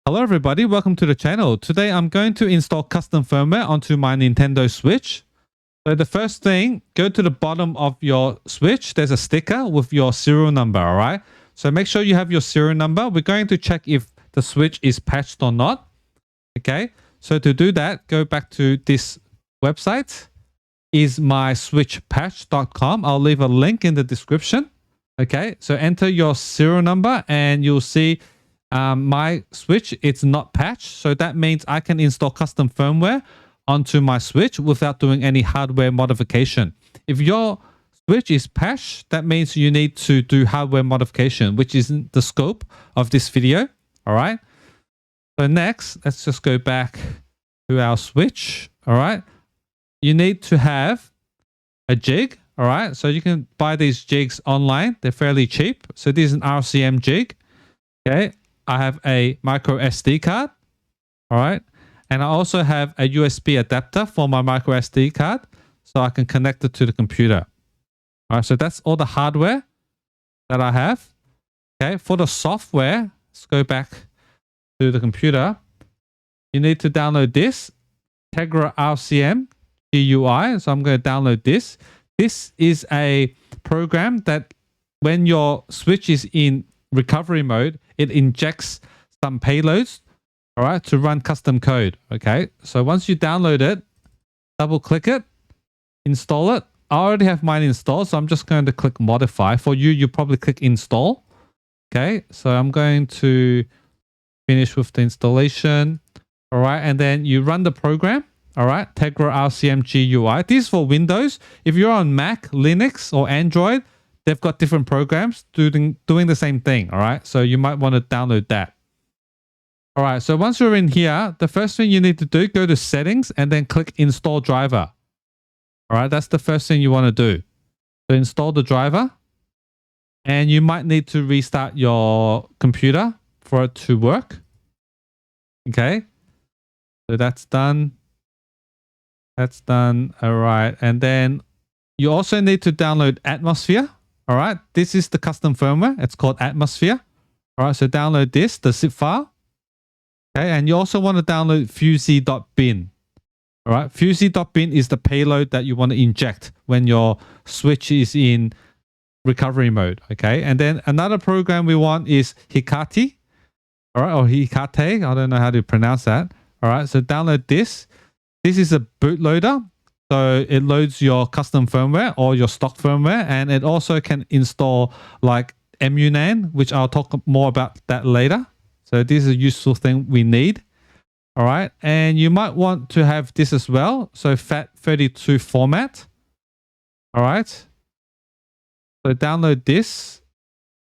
Hello everybody, welcome to the channel. Today I'm going to install custom firmware onto my Nintendo Switch. So the first thing, go to the bottom of your Switch. There's a sticker with your serial number, all right? So make sure you have your serial number. We're going to check if the Switch is patched or not. Okay, so to do that, go back to this website, ismyswitchpatch.com. I'll leave a link in the description. Okay, so enter your serial number and you'll see my Switch, it's not patched. So that means I can install custom firmware onto my Switch without doing any hardware modification. If your Switch is patched, that means you need to do hardware modification, which isn't the scope of this video. All right. So next, let's just go back to our Switch. All right. You need to have a jig. All right. So you can buy these jigs online. They're fairly cheap. So this is an RCM jig. Okay. I have a MicroSD card. All right. And I also have a USB adapter for my MicroSD card so I can connect it to the computer. All right. So that's all the hardware that I have. Okay. For the software, let's go back to the computer. You need to download this AutoRCM GUI. So I'm going to download this. This is a program that when your Switch is in recovery mode, it injects some payloads, all right, to run custom code. Okay, so once you download it, double click it, install it. I already have mine installed, so I'm just going to click modify. For you, you probably click install. Okay, so I'm going to finish with the installation. All right, and then you run the program. All right, AutoRCM GUI. This is for Windows. If you're on Mac, Linux, or Android, they've got different programs doing the same thing. All right, so you might want to download that. All right, so once you're in here, the first thing you need to do, go to settings and then click install driver. All right, that's the first thing you want to do. So install the driver, and you might need to restart your computer for it to work. Okay, so that's done. That's done. All right, and then you also need to download Atmosphere. All right, this is the custom firmware. It's called Atmosphere. All right, so download this, the zip file. Okay, and you also want to download fusey.bin. All right, fusey.bin is the payload that you want to inject when your Switch is in recovery mode. Okay, and then another program we want is Hekate. All right, or Hekate. I don't know how to pronounce that. All right, so download this. This is a bootloader. So it loads your custom firmware or your stock firmware, and it also can install like EmuNAND, which I'll talk more about that later. So this is a useful thing we need. All right. And you might want to have this as well. So FAT32 format. All right. So download this.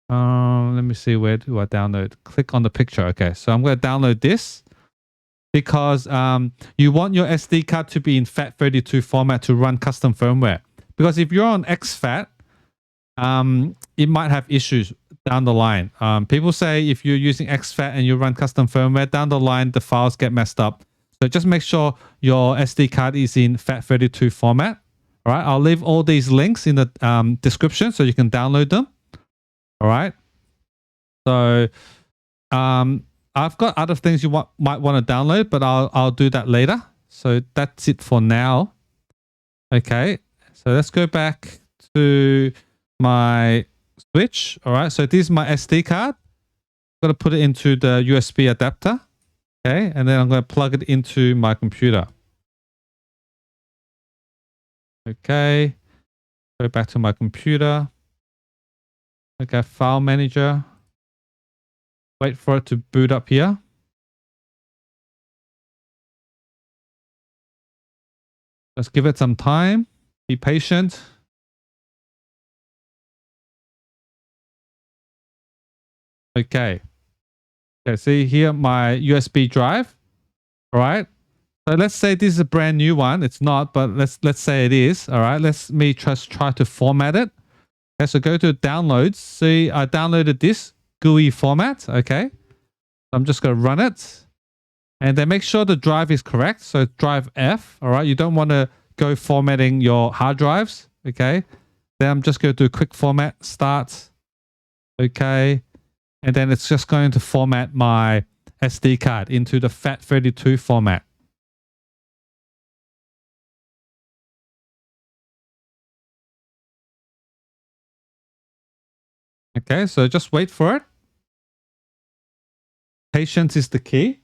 Let me see, where do I download? Click on the picture. Okay. So I'm going to download this, because you want your SD card to be in FAT32 format to run custom firmware. Because if you're on exFAT, it might have issues down the line. People say if you're using exFAT and you run custom firmware, down the line, the files get messed up. So just make sure your SD card is in FAT32 format. All right, I'll leave all these links in the description so you can download them. All right. So, I've got other things you might want to download, but I'll do that later. So that's it for now. Okay, so let's go back to my Switch. All right, so this is my SD card. I'm going to put it into the USB adapter. Okay, and then I'm going to plug it into my computer. Okay, go back to my computer. Okay, file manager. Wait for it to boot up here. Let's give it some time. Be patient. Okay. Okay, see here my USB drive. All right. So let's say this is a brand new one. It's not, but let's say it is. All right. Let me just try to format it. Okay, so go to downloads. See, I downloaded this GUI format. Okay, I'm just going to run it, and then make sure the drive is correct. So drive F. All right, you don't want to go formatting your hard drives. Okay, then I'm just going to do quick format start. Okay, and then it's just going to format my SD card into the FAT32 format. Okay, so just wait for it. Patience is the key.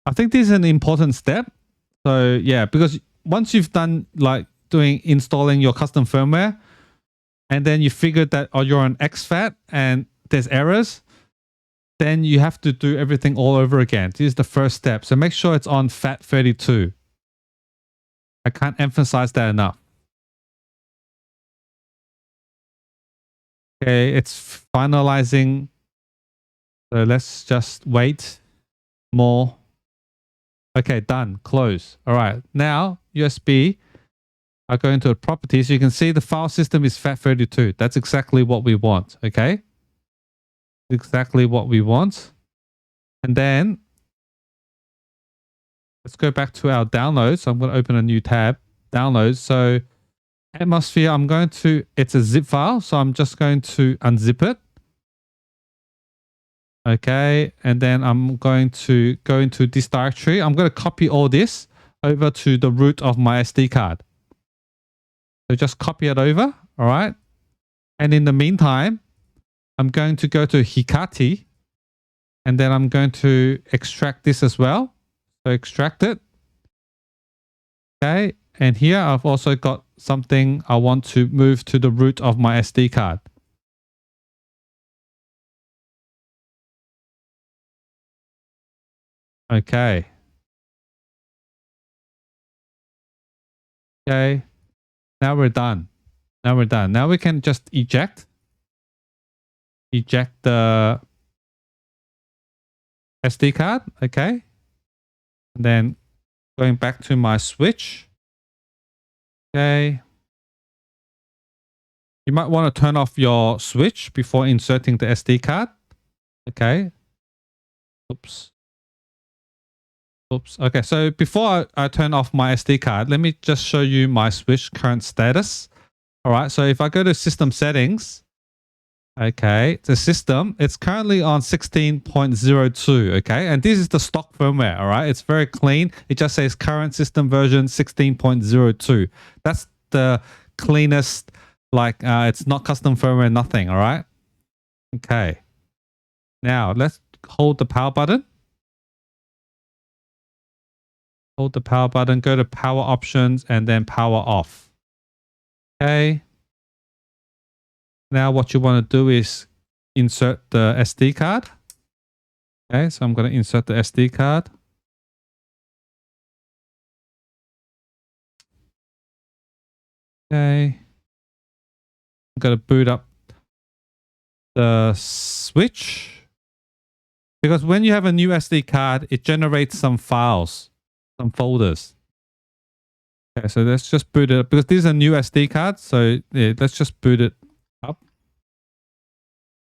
I think this is an important step. So yeah, because once you've done like installing your custom firmware, and then you figured that you're on exFAT and there's errors, then you have to do everything all over again. This is the first step. So make sure it's on FAT32. I can't emphasize that enough. Okay, it's finalizing. So let's just wait more. Okay, done. Close. All right. Now, USB, I go into the properties. You can see the file system is FAT32. That's exactly what we want. Okay. Exactly what we want. And then let's go back to our downloads. So I'm going to open a new tab. Downloads. So Atmosphere, it's a zip file. So I'm just going to unzip it. Okay, and then I'm going to go into this directory. I'm going to copy all this over to the root of my SD card. So just copy it over, all right? And in the meantime, I'm going to go to Hekate, and then I'm going to extract this as well. So extract it. Okay, and here I've also got something I want to move to the root of my SD card. Okay. Okay. Now we're done. Now we're done. Now we can just eject the SD card. Okay. And then going back to my switch. Okay. You might want to turn off your switch before inserting the SD card. Okay. Oops. Oops. Okay, so before I turn off my SD card, let me just show you my switch current status. All right, so if I go to system settings, okay, the system, it's currently on 16.02, okay? And this is the stock firmware, all right? It's very clean. It just says current system version 16.02. That's the cleanest, like it's not custom firmware, nothing, all right? Okay. Now, let's hold the power button. Hold the power button, go to power options, and then power off. Okay. Now what you want to do is insert the SD card. Okay, so I'm going to insert the SD card. Okay. I'm going to boot up the switch. Because when you have a new SD card, it generates some files. Some folders. Okay, so let's just boot it up because this is a new SD card. So yeah, let's just boot it up.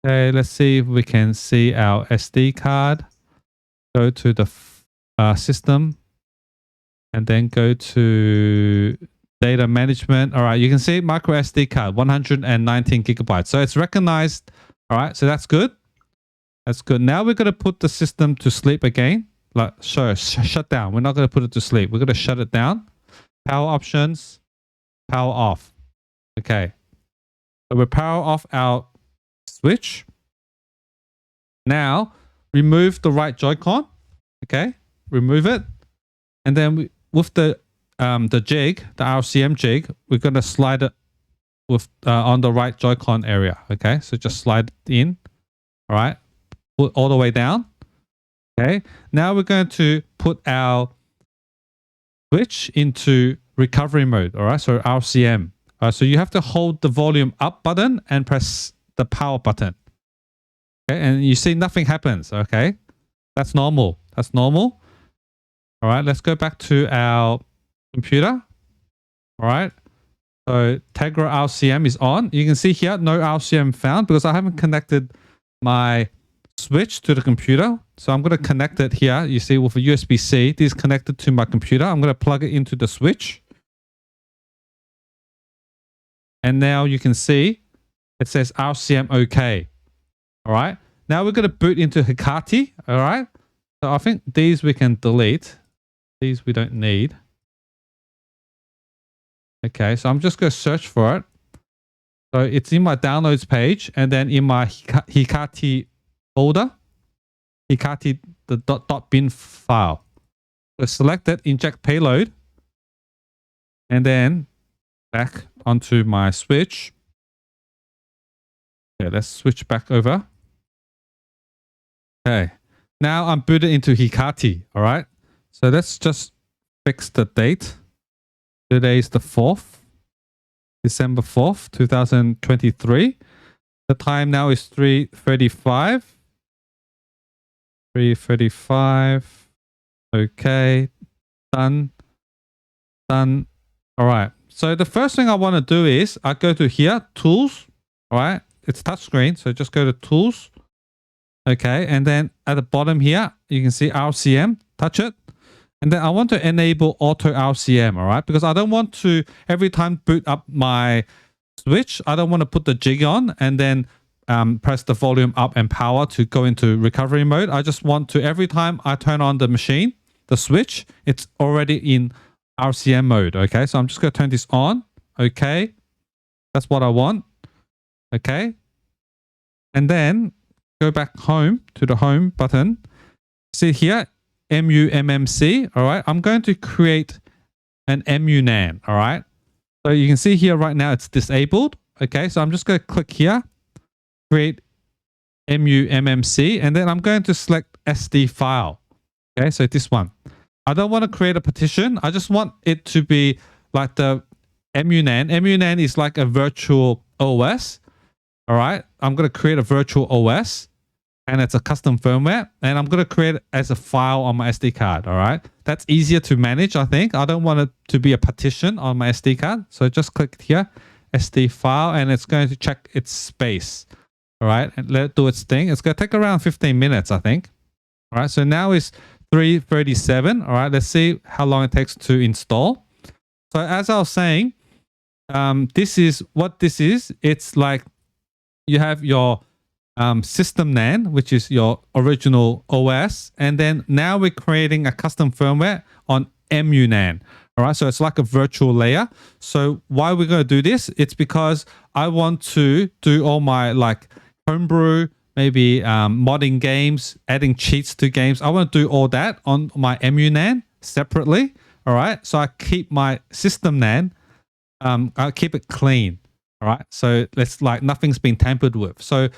Okay, let's see if we can see our SD card. Go to the system and then go to data management. All right, you can see microSD card, 119 gigabytes. So it's recognized. All right, so that's good. That's good. Now we're going to put the system to sleep again. Like shut down. We're not going to put it to sleep. We're going to shut it down. Power options, power off. Okay. So we'll power off our switch. Now remove the right Joy-Con. Okay. Remove it. And then with the jig, the RCM jig, we're going to slide it with on the right Joy-Con area. Okay. So just slide it in. All right. Put all the way down. Okay, now we're going to put our switch into recovery mode. All right, so RCM. So you have to hold the volume up button and press the power button. Okay, and you see nothing happens. Okay, that's normal. That's normal. All right, let's go back to our computer. All right, so Tegra RCM is on. You can see here no RCM found because I haven't connected my switch to the computer. So I'm going to connect it here. You see with a USB-C, this is connected to my computer. I'm going to plug it into the switch. And now you can see it says RCM OK. All right. Now we're going to boot into Hekate. All right. So I think these we can delete. These we don't need. Okay. So I'm just going to search for it. So it's in my downloads page and then in my Hekate folder, Hekate the .bin file. So select it, inject payload, and then back onto my switch. Okay, let's switch back over. Okay, now I'm booted into Hekate. All right, so let's just fix the date. Today is the 4th, December 4th, 2023. The time now is 3:35. 3:35. Okay, done. Done. All right. So the first thing I want to do is I go to here, tools. All right. It's touchscreen. So just go to tools. Okay. And then at the bottom here, you can see RCM. Touch it. And then I want to enable auto RCM. All right. Because I don't want to, every time boot up my switch, I don't want to put the jig on and then press the volume up and power to go into recovery mode. I just want to, every time I turn on the machine, the switch, it's already in RCM mode. Okay, so I'm just going to turn this on. Okay, that's what I want. Okay, and then go back home to the home button. See here, emuMMC. All right, I'm going to create an EmuNAND. All right, so you can see here right now it's disabled. Okay, so I'm just going to click here, create emuMMC, and then I'm going to select SD file. Okay, so this one. I don't want to create a partition. I just want it to be like the EmuNAND. EmuNAND is like a virtual OS. All right, I'm going to create a virtual OS, and it's a custom firmware, and I'm going to create it as a file on my SD card. All right, that's easier to manage, I think. I don't want it to be a partition on my SD card. So just click here, SD file, and it's going to check its space. All right, and let it do its thing. It's going to take around 15 minutes, I think. All right, so now it's 3:37. All right, let's see how long it takes to install. So as I was saying, this is what this is. It's like you have your SysNAND, which is your original OS, and then now we're creating a custom firmware on EmuNAND. All right, so it's like a virtual layer. So why we're going to do this? It's because I want to do all my like homebrew, maybe modding games, adding cheats to games. I want to do all that on my EmuNAND separately. All right, so I keep my SysNAND, I keep it clean. All right, so let's like nothing's been tampered with. So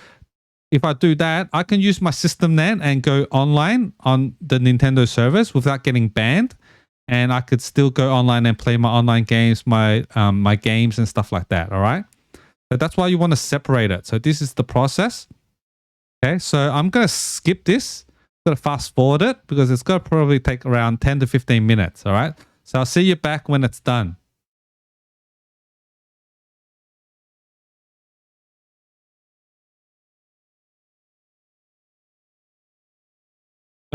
if I do that, I can use my SysNAND and go online on the Nintendo servers without getting banned. And I could still go online and play my online games, my games and stuff like that. All right. So that's why you want to separate it. So this is the process. Okay. So I'm going to skip this. I'm going to fast forward it because it's going to probably take around 10 to 15 minutes. All right. So I'll see you back when it's done.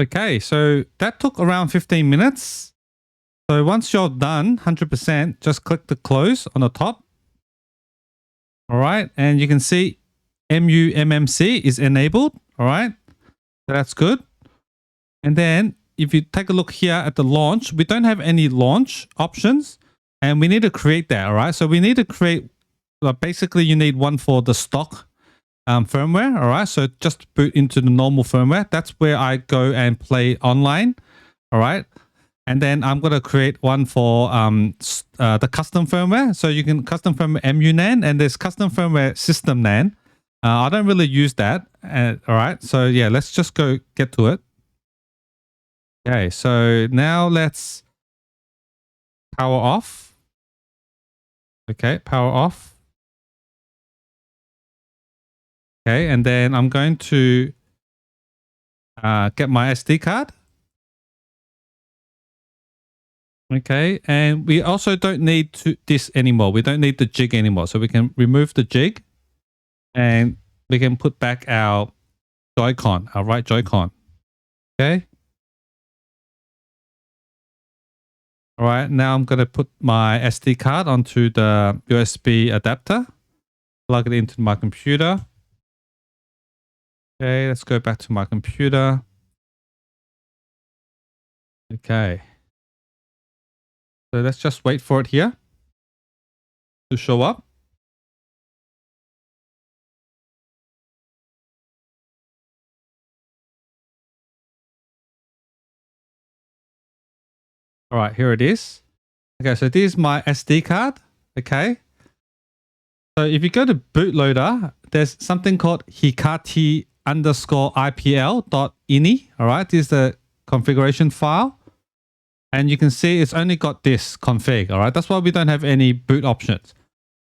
Okay. So that took around 15 minutes. So once you're done, 100%, just click the close on the top. All right. And you can see emuMMC is enabled. All right. So that's good. And then if you take a look here at the launch, we don't have any launch options and we need to create that. All right. So we need to create, basically you need one for the stock firmware. All right. So just boot into the normal firmware. That's where I go and play online. All right. And then I'm going to create one for the custom firmware. So you can custom firmware EmuNAND and there's custom firmware SysNAND. I don't really use that. All right. So yeah, let's just go get to it. Okay. So now let's power off. Okay. Power off. Okay. And then I'm going to get my SD card. Okay, and we also don't need this anymore. We don't need the jig anymore. So we can remove the jig and we can put back our Joy-Con, our right Joy-Con. Okay. All right, now I'm going to put my SD card onto the USB adapter, plug it into my computer. Okay, let's go back to my computer. Okay. So let's just wait for it here to show up. All right, here it is. Okay, so this is my SD card. Okay. So if you go to bootloader, there's something called Hekate _IPL.ini. All right, this is the configuration file. And you can see it's only got this config. All right, that's why we don't have any boot options.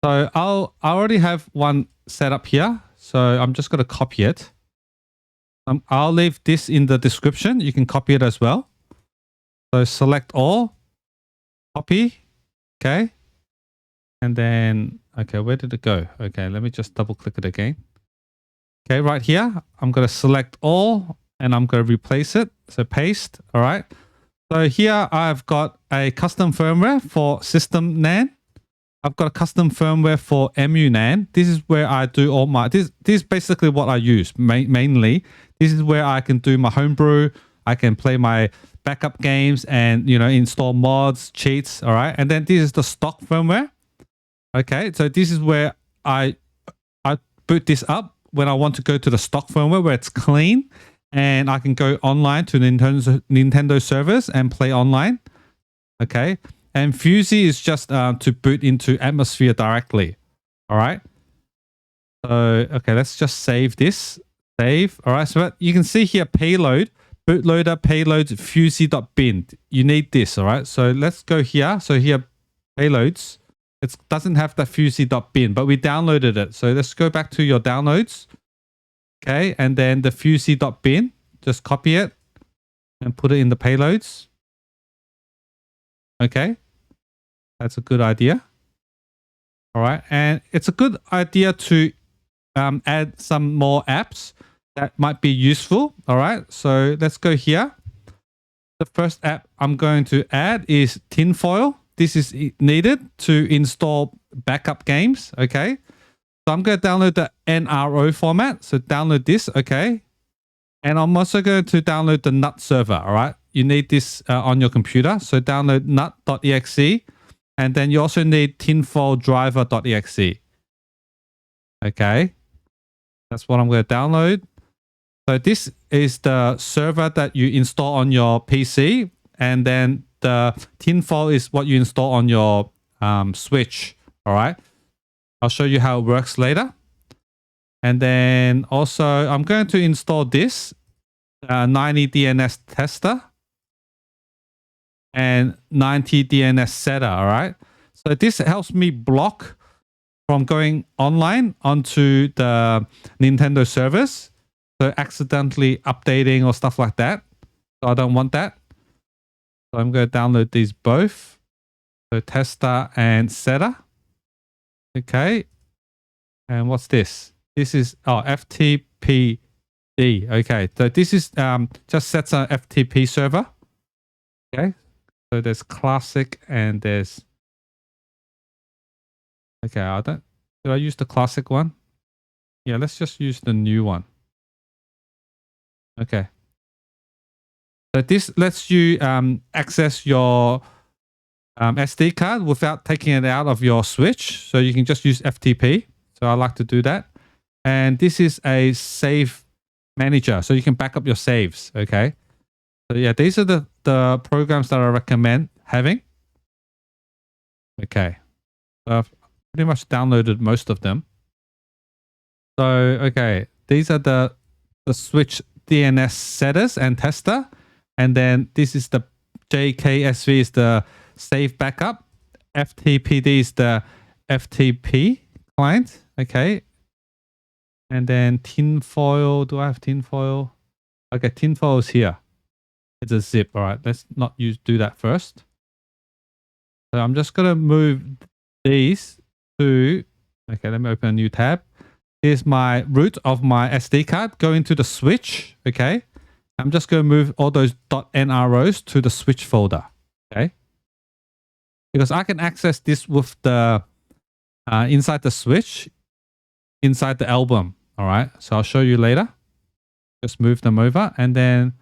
So I already have one set up here. So I'm just going to copy it. I'll leave this in the description. You can copy it as well. So select all, copy, okay. And then, okay, where did it go? Okay, let me just double click it again. Okay, right here, I'm going to select all and I'm going to replace it. So paste, all right. So here I've got a custom firmware for SysNAND. I've got a custom firmware for EmuNAND. This is where I do all my, this is basically what I use mainly. This is where I can do my homebrew. I can play my backup games and, you know, install mods, cheats. All right. And then this is the stock firmware. Okay. So this is where I boot this up when I want to go to the stock firmware where it's clean and I can go online to Nintendo servers and play online. Okay. And Fusey is just to boot into Atmosphere directly. All right. So, okay, let's just save this. Save. All right. So you can see here payload, bootloader payloads fusey.bin. You need this. All right. So let's go here. So here payloads. It doesn't have the fusey.bin, but we downloaded it. So let's go back to your downloads. Okay. And then the fusey.bin, just copy it and put it in the payloads. Okay. That's a good idea. All right. And it's a good idea to add some more apps that might be useful. All right. So let's go here. The first app I'm going to add is Tinfoil. This is needed to install backup games. Okay. So I'm going to download the NRO format. So download this. Okay. And I'm also going to download the NUT server. All right. You need this on your computer. So download nut.exe. And then you also need tinfoil driver.exe. Okay. That's what I'm going to download. So this is the server that you install on your PC. And then the tinfoil is what you install on your switch. All right. I'll show you how it works later. And then also I'm going to install this 90 DNS tester and 90 DNS setter. All right. So this helps me block from going online onto the Nintendo servers. So accidentally updating or stuff like that. So I don't want that. So I'm going to download these both. So tester and setter. Okay. And what's this? This is ftpd. Okay. So this is just sets an FTP server. Okay. So there's classic and there's, okay, did I use the classic one? Yeah, let's just use the new one. Okay. So this lets you access your SD card without taking it out of your switch. So you can just use FTP. So I like to do that. And this is a save manager. So you can back up your saves. Okay. So yeah, these are the programs that I recommend having. Okay. So I've pretty much downloaded most of them. So, okay. These are the switch DNS setters and tester. And then this is the JKSV is the save backup. FTPD is the FTP client. Okay. And then tinfoil. Do I have tinfoil? Okay, tinfoil is here. It's a zip. All right, let's not do that first. So I'm just going to move these to, okay, let me open a new tab. Here's my root of my SD card. Go into the switch. Okay. I'm just going to move all those .nros to the switch folder. Okay. Because I can access this with the inside the switch, inside the album. All right. So I'll show you later. Just move them over. And then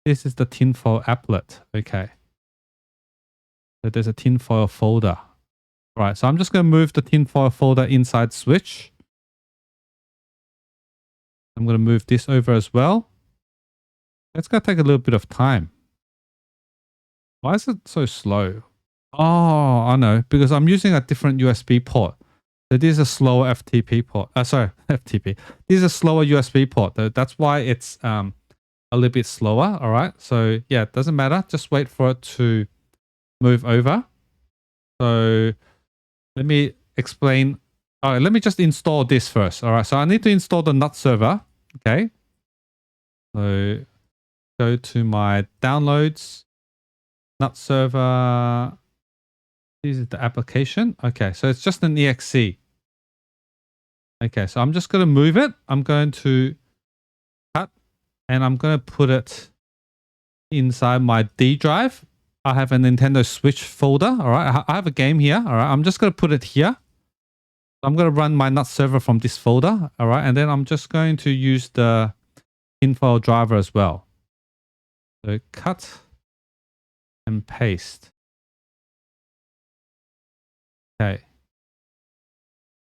this is the Tinfoil applet. Okay. So there's a Tinfoil folder. All right. So I'm just going to move the Tinfoil folder inside switch. I'm going to move this over as well. It's going to take a little bit of time. Why is it so slow? Oh, I know. Because I'm using a different USB port. So this is a slower FTP port. Sorry, FTP. This is a slower USB port. That's why it's a little bit slower. All right. So yeah, it doesn't matter. Just wait for it to move over. So let me explain. All right, let me just install this first. All right. So I need to install the NUT server. Okay. So go to my downloads, NUT server. This is the application. Okay, so it's just an exe. Okay, so I'm just going to move it. I'm going to cut and I'm going to put it inside my D drive. I have a Nintendo Switch folder. All right, I have a game here. All right, I'm just going to put it here. I'm going to run my NUT server from this folder. All right, and then I'm just going to use the Tinfoil driver as well. So cut and paste. Okay.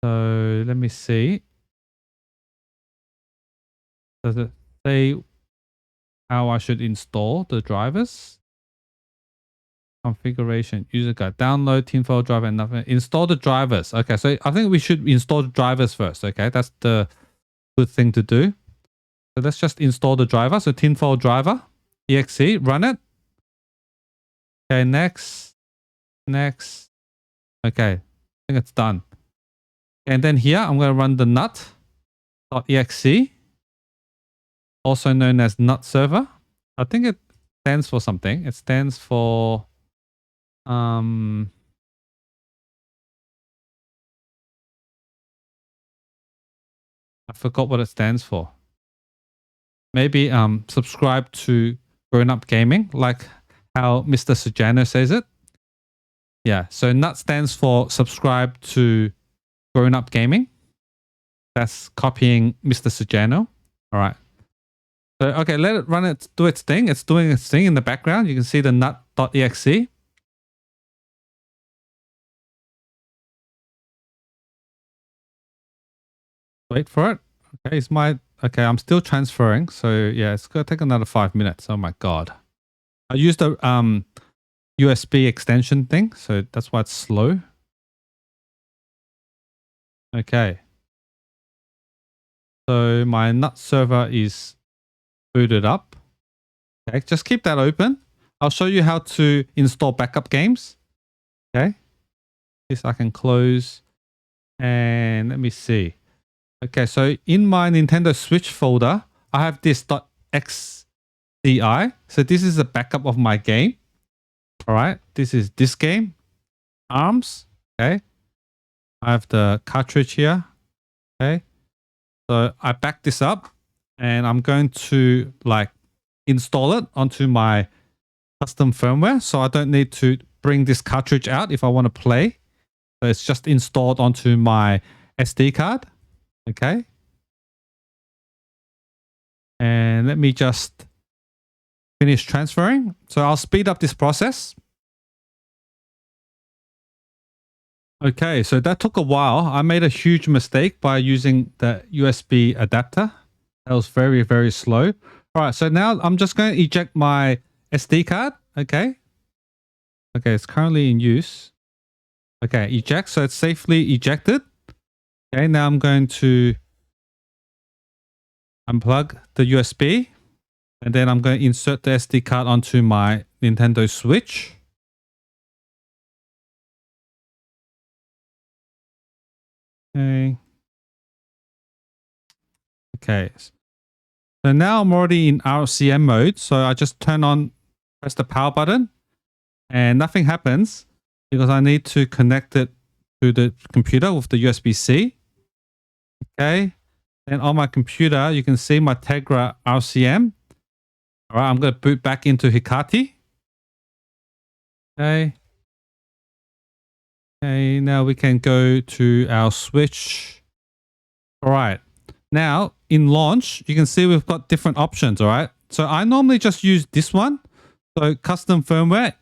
So let me see. Does it say how I should install the drivers? Configuration, user guide, download Tinfoil driver and nothing. Install the drivers. Okay, so I think we should install the drivers first. Okay, that's the good thing to do. So let's just install the driver. So Tinfoil driver, exe, run it. Okay, next. Okay, I think it's done. And then here, I'm going to run the nut.exe, also known as NUT server. I think it stands for something. It stands for I forgot what it stands for. Maybe subscribe to Grown Up Gaming, like how Mr. Sujano says it. Yeah, so NUT stands for subscribe to Grown Up Gaming. That's copying Mr. Sujano. All right. So, okay, let it run it, do its thing. It's doing its thing in the background. You can see the nut.exe. Wait for it. Okay, I'm still transferring. So yeah, it's going to take another 5 minutes. Oh my God. I used a USB extension thing. So that's why it's slow. Okay. So my NUT server is booted up. Okay, just keep that open. I'll show you how to install backup games. Okay. This I can close. And let me see. Okay, so in my Nintendo Switch folder, I have this .xdi. So this is a backup of my game. All right, this is this game, ARMS. Okay, I have the cartridge here. Okay, so I back this up and I'm going to like install it onto my custom firmware. So I don't need to bring this cartridge out if I want to play. So it's just installed onto my SD card. Okay. And let me just finish transferring. So I'll speed up this process. Okay, so that took a while. I made a huge mistake by using the USB adapter. That was very, very slow. All right, so now I'm just going to eject my SD card. Okay. Okay, it's currently in use. Okay, eject. So it's safely ejected. Okay, now I'm going to unplug the USB and then I'm going to insert the SD card onto my Nintendo Switch. Okay. Okay. So now I'm already in RCM mode. So I just press the power button and nothing happens because I need to connect it to the computer with the USB-C. Okay. Then on my computer, you can see my Tegra RCM. All right, I'm going to boot back into Hekate. Okay. Okay, now we can go to our switch. All right. Now, in launch, you can see we've got different options, all right? So I normally just use this one. So custom firmware,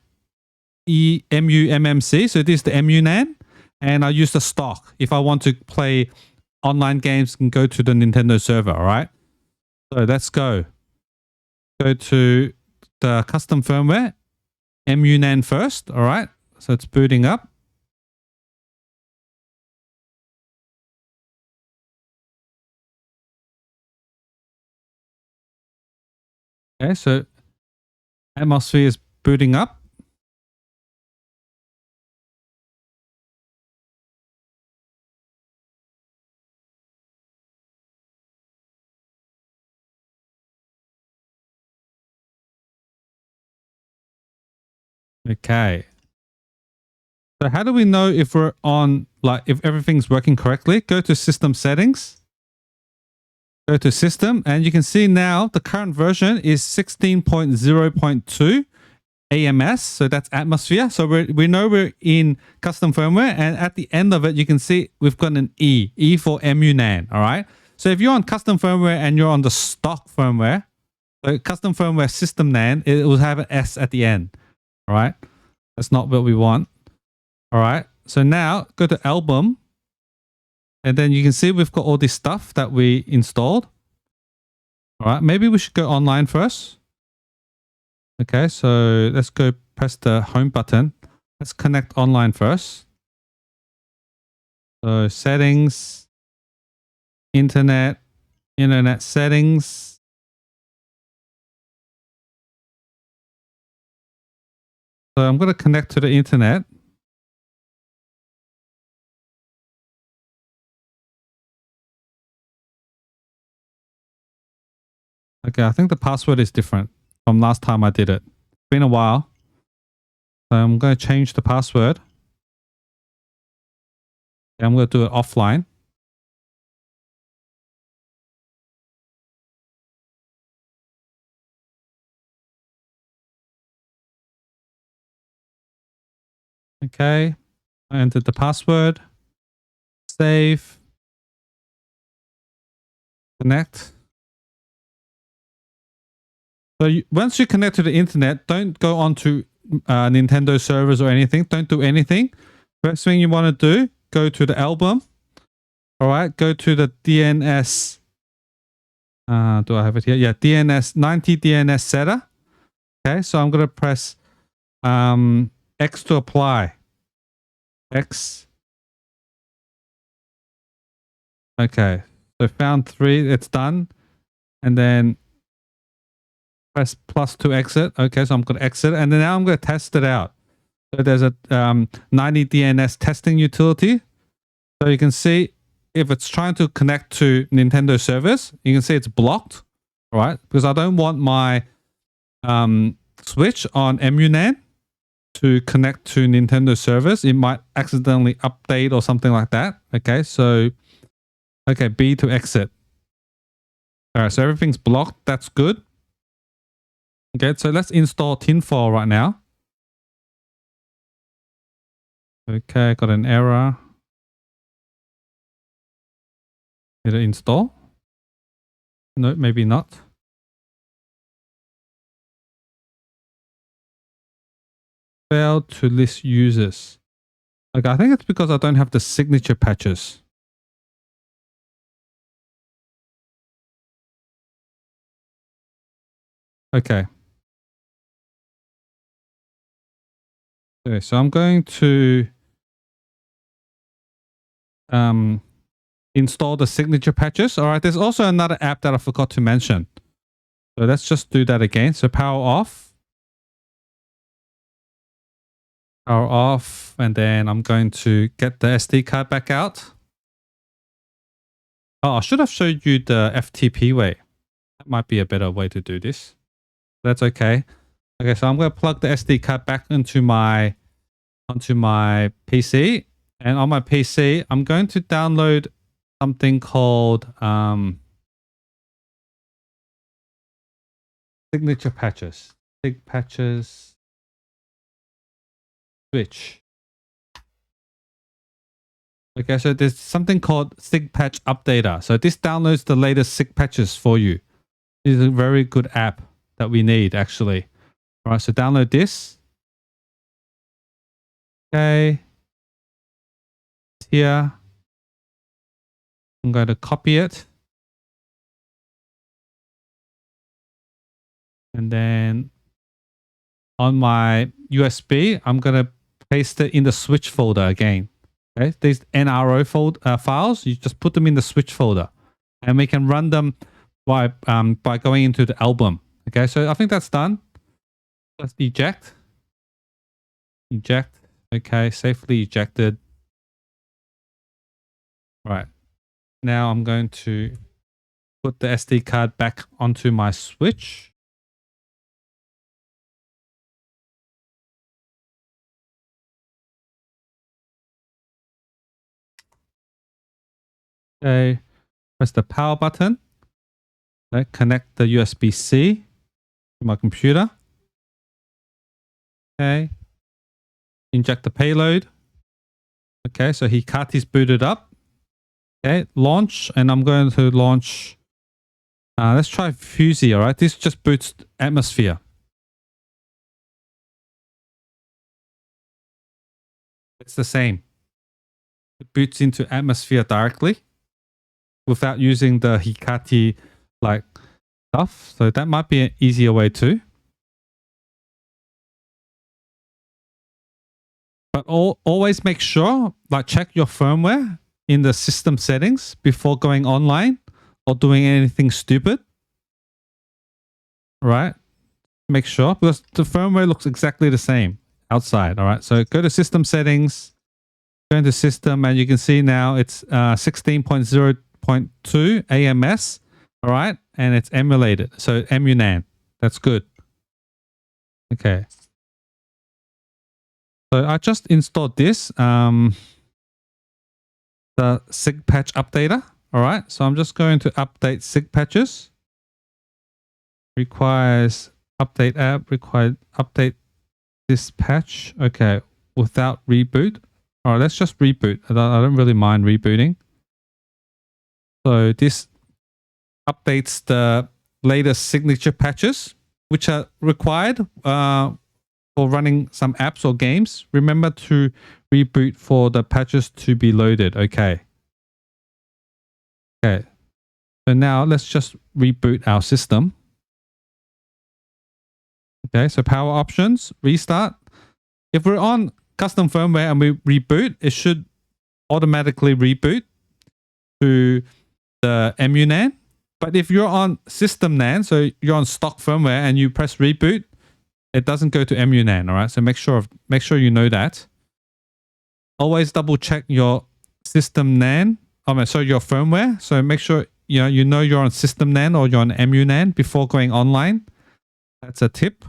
emuMMC. So this is the EmuNAND. And I use the stock. If I want to play online games, I can go to the Nintendo server, all right? So let's go. Go to the custom firmware, EmuNAND first, all right? So it's booting up. Okay, so Atmosphere is booting up. Okay. So how do we know if we're on, like, if everything's working correctly? Go to System Settings. Go to System, and you can see now the current version is 16.0.2 AMS. So that's Atmosphere. So we know we're in custom firmware, and at the end of it, you can see we've got an E for EmuNAND. All right. So if you're on custom firmware and you're on the stock firmware, so custom firmware system NAND, it will have an S at the end. All right. That's not what we want. All right. So now go to album. And then you can see we've got all this stuff that we installed. All right. Maybe we should go online first. Okay. So let's go press the home button. Let's connect online first. So settings, internet settings. So I'm going to connect to the internet. Okay, I think the password is different from last time I did it. It's been a while. So I'm going to change the password. I'm going to do it offline. Okay, I entered the password. Save. Connect. So once you connect to the internet, don't go onto Nintendo servers or anything. Don't do anything. First thing you want to do, go to the album. All right, go to the DNS. Do I have it here? Yeah, DNS 90 DNS setter. Okay, so I'm going to press X to apply. X. Okay, so found 3. It's done. And then press plus to exit. Okay, so I'm going to exit. And then now I'm going to test it out. So there's a 90 DNS testing utility. So you can see if it's trying to connect to Nintendo servers, you can see it's blocked. All right, because I don't want my switch on EmuNAND to connect to Nintendo servers. It might accidentally update or something like that. Okay, so okay, B to exit. All right, so everything's blocked. That's good. Okay, so let's install Tinfoil right now. Okay, got an error. Did it install? No, maybe not. Failed to list users. Okay, I think it's because I don't have the signature patches. Okay. Okay, so I'm going to install the signature patches. All right, there's also another app that I forgot to mention. So let's just do that again. So power off. Power off. And then I'm going to get the SD card back out. Oh, I should have showed you the FTP way. That might be a better way to do this. That's okay. Okay, so I'm going to plug the SD card back onto my PC. And on my PC, I'm going to download something called signature patches. Sigpatches switch. Okay, so there's something called Sigpatch-Updater. So this downloads the latest Sig patches for you. This is a very good app that we need actually. All right, so download this. Okay. Here. I'm going to copy it. And then on my USB, I'm going to paste it in the switch folder again. Okay, these NRO files, you just put them in the switch folder. And we can run them by going into the album. Okay, so I think that's done. Let's eject. Eject. Okay, safely ejected. Right. Now I'm going to put the SD card back onto my switch. Okay, press the power button. Okay, connect the USB-C to my computer. Okay. Inject the payload. Okay, so Hekate's booted up. Okay, launch, and I'm going to launch. Let's try Fusey, all right? This just boots Atmosphere. It's the same. It boots into Atmosphere directly without using the Hekate like stuff. So that might be an easier way too. But always make sure, like check your firmware in the system settings before going online or doing anything stupid. Right? Make sure, because the firmware looks exactly the same outside. All right. So go to system settings, go into system, and you can see now it's 16.0.2 AMS. All right. And it's emulated. So EmuNAND. That's good. Okay. So I just installed this, the Sigpatch-Updater. All right. So I'm just going to update Sigpatches. Requires update app, required update this patch. Okay. Without reboot. All right. Let's just reboot. I don't really mind rebooting. So this updates the latest signature patches, which are required for running some apps or games. Remember to reboot for the patches to be loaded. Okay. Okay. So now let's just reboot our system. Okay. So power options, restart. If we're on custom firmware and we reboot, it should automatically reboot to the EmuNAND. But if you're on system NAND, so you're on stock firmware and you press reboot, it doesn't go to EmuNAND. All right. So make sure you know that. Always double check your system NAND. So your firmware. So make sure you know you're on system NAND or you're on EmuNAND before going online. That's a tip.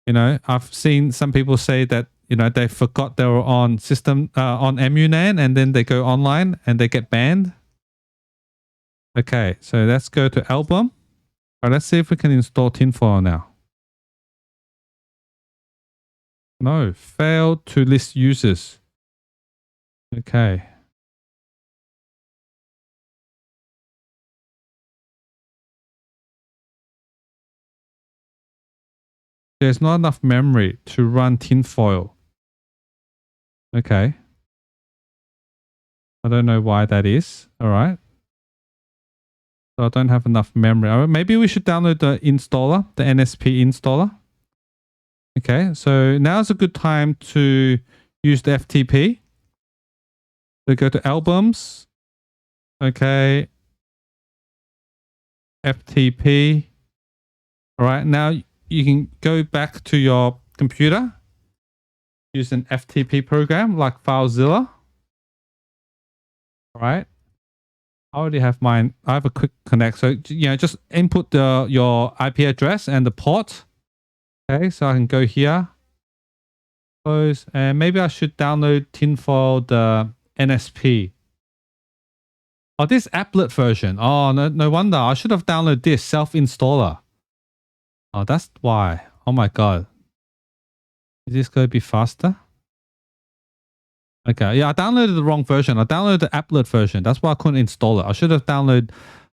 I've seen some people say that they forgot they were on system on EmuNAND and then they go online and they get banned. Okay, so let's go to album. All right, let's see if we can install Tinfoil now. No, failed to list users. Okay. There's not enough memory to run Tinfoil. Okay. I don't know why that is. All right. So I don't have enough memory. All right, maybe we should download the installer, the NSP installer. Okay, so now's a good time to use the FTP. So go to albums. Okay. FTP. All right, now you can go back to your computer. Use an FTP program like FileZilla. All right. I already have mine. I have a quick connect. So, just input your IP address and the port. Okay, so I can go here. Close. And maybe I should download Tinfoil, the NSP. Oh, this applet version. Oh, no wonder. I should have downloaded this self-installer. Oh, that's why. Oh my God. Is this going to be faster? Okay. Yeah, I downloaded the wrong version. I downloaded the applet version. That's why I couldn't install it. I should have downloaded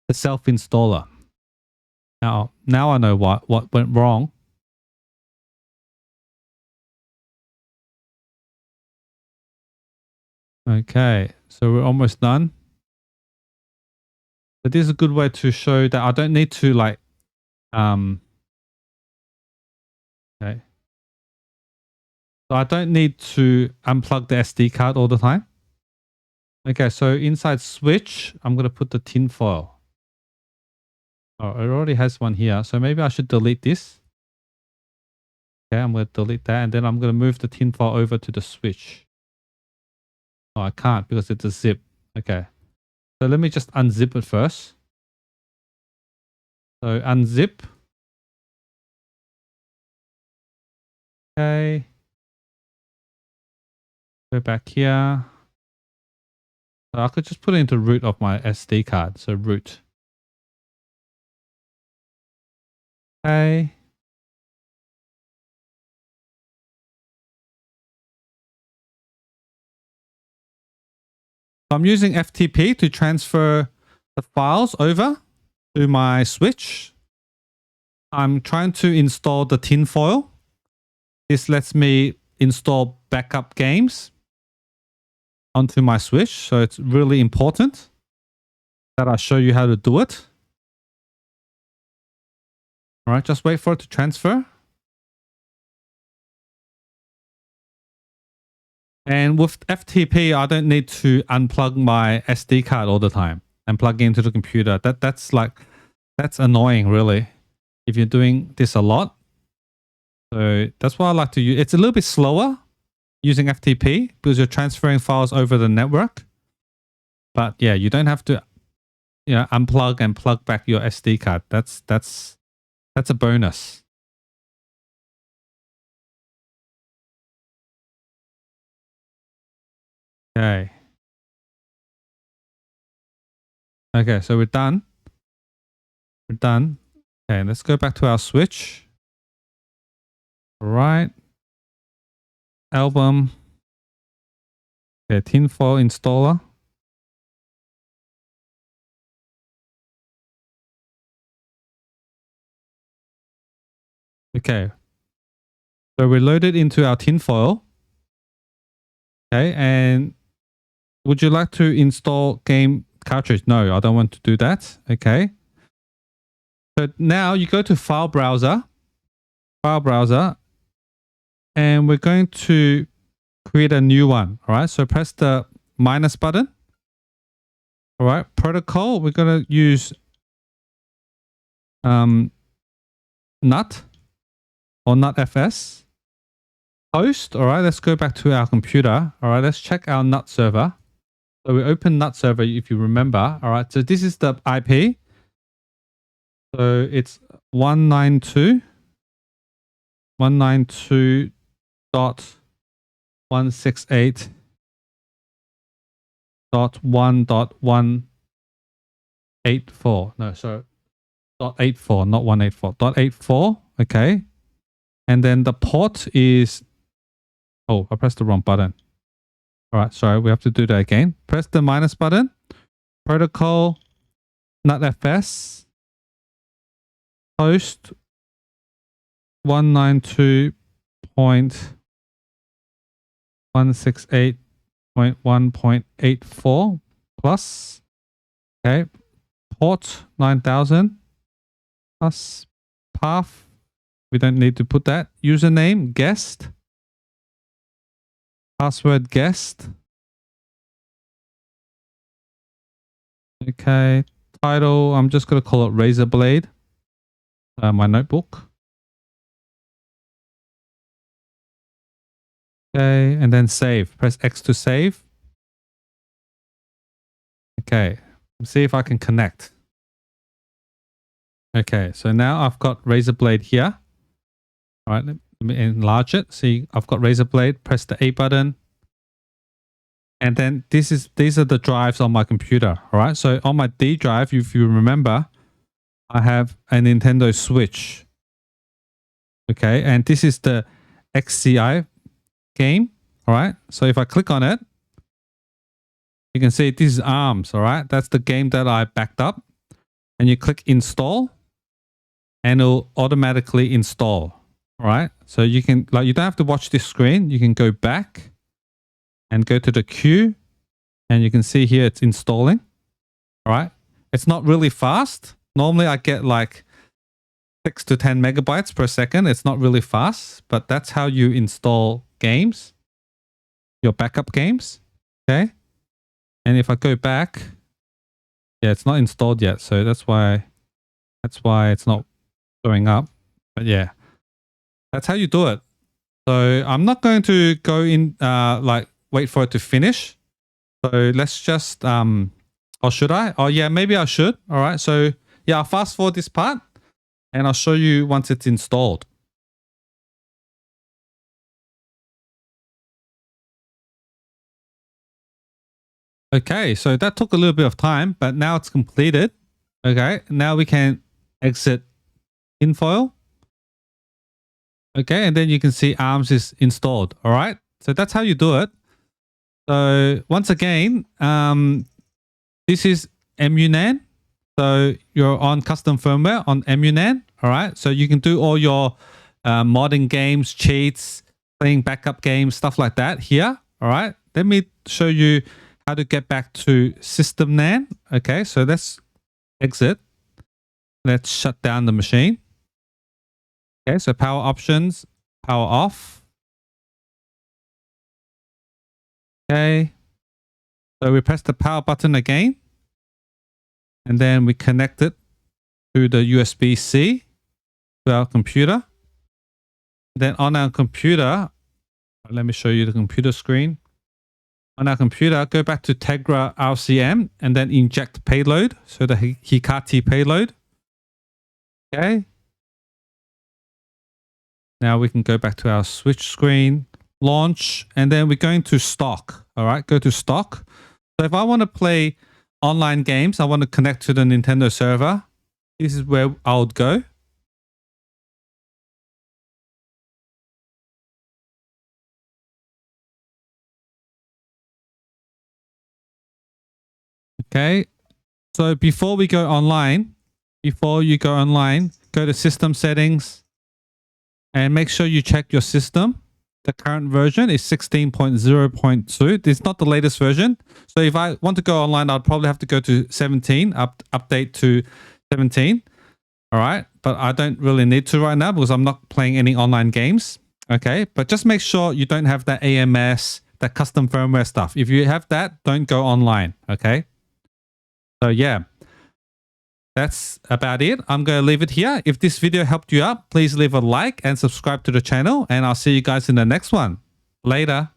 the self-installer. Now I know what went wrong. Okay. So we're almost done. But this is a good way to show that I don't need to like, okay. So I don't need to unplug the SD card all the time. Okay, so inside switch, I'm going to put the tinfoil. Oh, it already has one here. So maybe I should delete this. Okay, I'm going to delete that. And then I'm going to move the tinfoil over to the switch. Oh, I can't because it's a zip. Okay. So let me just unzip it first. So unzip. Okay. Go back here. So I could just put it into root of my SD card. So root. Okay. So I'm using FTP to transfer the files over to my switch. I'm trying to install the tinfoil. This lets me install backup games onto my switch. So it's really important that I show you how to do it. All right, just wait for it to transfer. And with FTP, I don't need to unplug my SD card all the time and plug it into the computer. That's annoying, really, if you're doing this a lot. So that's why I like to use. It's a little bit slower using FTP because you're transferring files over the network. But yeah, you don't have to, unplug and plug back your SD card. That's a bonus. Okay. Okay, so we're done. We're done. Okay, let's go back to our switch. All right. Album. Okay, tinfoil installer. Okay. So we load it into our tinfoil. Okay, and would you like to install game cartridge? No, I don't want to do that. Okay. So now you go to file browser, and we're going to create a new one. All right. So press the minus button. All right. Protocol. We're going to use NUT or NUTFS. Host. All right. Let's go back to our computer. All right. Let's check our NUT server. So we open NUT server if you remember. All right. So this is the IP. So it's 192.168.1.184. No, so .84, not 184. .84. Okay. And then the port is, oh, I pressed the wrong button. All right, sorry, we have to do that again. Press the minus button. Protocol, NUTFS, host 192.168.1.84 plus. Okay, port 9000 plus path. We don't need to put that. Username, guest. Password, guest. Okay, title, I'm just going to call it Razor Blade. My notebook. Okay, and then save. Press X to save. Okay, let's see if I can connect. Okay, so now I've got Razor Blade here. All right, let me enlarge it. See, I've got Razor Blade. Press the A button. And then these are the drives on my computer. All right. So on my D drive, if you remember, I have a Nintendo Switch. Okay. And this is the XCI game. All right. So if I click on it, you can see this is ARMS. All right. That's the game that I backed up. And you click install and it'll automatically install. All right. So you can, like, you don't have to watch this screen. You can go back and go to the queue, and you can see here it's installing. All right. It's not really fast. Normally I get like 6 to 10 megabytes per second. It's not really fast, but that's how you install games, your backup games. Okay. And if I go back, yeah, it's not installed yet. So that's why it's not showing up. But yeah, that's how you do it. So I'm not going to go in, like, wait for it to finish. So let's just, or should I? Oh yeah, maybe I should. All right. So yeah, I'll fast forward this part and I'll show you once it's installed. Okay. So that took a little bit of time, but now it's completed. Okay. Now we can exit Tinfoil. Okay. And then you can see ARMS is installed. All right. So that's how you do it. So once again, this is EmuNAND. So you're on custom firmware on EmuNAND. All right. So you can do all your modding games, cheats, playing backup games, stuff like that here. All right. Let me show you how to get back to SysNAND. Okay. So let's exit. Let's shut down the machine. Okay. So power options, power off. Okay, so we press the power button again, and then we connect it to the USB-C to our computer. Then on our computer, let me show you the computer screen. On our computer, go back to Tegra RCM and then inject payload, so the Hekate payload. Okay. Now we can go back to our switch screen, launch, and then we're going to stock. All right, go to stock. So if I want to play online games, I want to connect to the Nintendo server. This is where I would go. Okay. So before you go online, go to system settings and make sure you check your system. The current version is 16.0.2. This is not the latest version. So if I want to go online, I'd probably have to go to 17, update to 17. All right. But I don't really need to right now because I'm not playing any online games. Okay. But just make sure you don't have that AMS, that custom firmware stuff. If you have that, don't go online. Okay. So yeah, that's about it. I'm going to leave it here. If this video helped you out, please leave a like and subscribe to the channel, and I'll see you guys in the next one. Later.